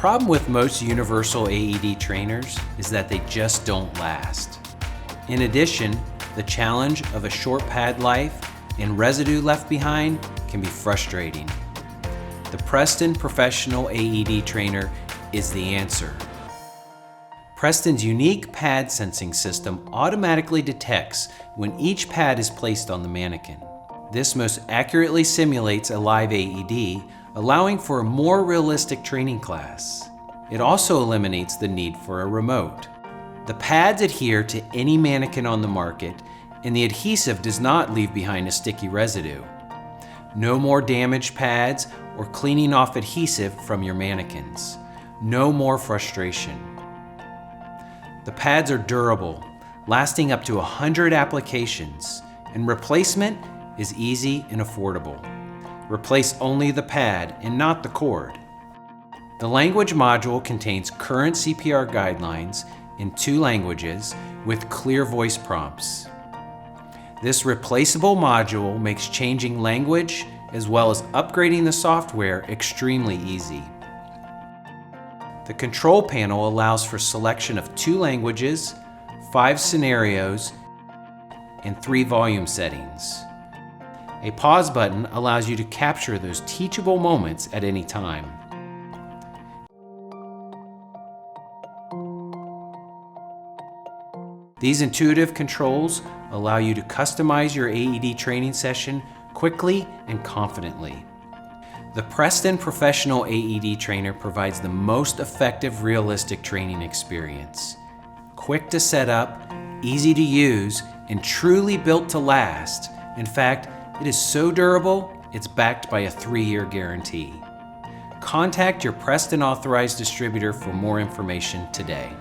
problem with most universal AED trainers is that they just don't last. In addition, the challenge of a short pad life and residue left behind can be frustrating. The PRESTAN Professional AED Trainer is the answer. PRESTAN's unique pad sensing system automatically detects when each pad is placed on the mannequin. This most accurately simulates a live AED, allowing for a more realistic training class. It also eliminates the need for a remote. The pads adhere to any mannequin on the market, and the adhesive does not leave behind a sticky residue. No more damaged pads or cleaning off adhesive from your mannequins. No more frustration. The pads are durable, lasting up to 100 applications, and replacement is easy and affordable. Replace only the pad and not the cord. The language module contains current CPR guidelines in 2 languages with clear voice prompts. This replaceable module makes changing language as well as upgrading the software extremely easy. The control panel allows for selection of 2 languages, 5 scenarios, and 3 volume settings. A pause button allows you to capture those teachable moments at any time. These intuitive controls allow you to customize your AED training session quickly and confidently. The PRESTAN Professional AED Trainer provides the most effective, realistic training experience. Quick to set up, easy to use, and truly built to last. In fact, it is so durable, it's backed by a 3-year guarantee. Contact your PRESTAN authorized distributor for more information today.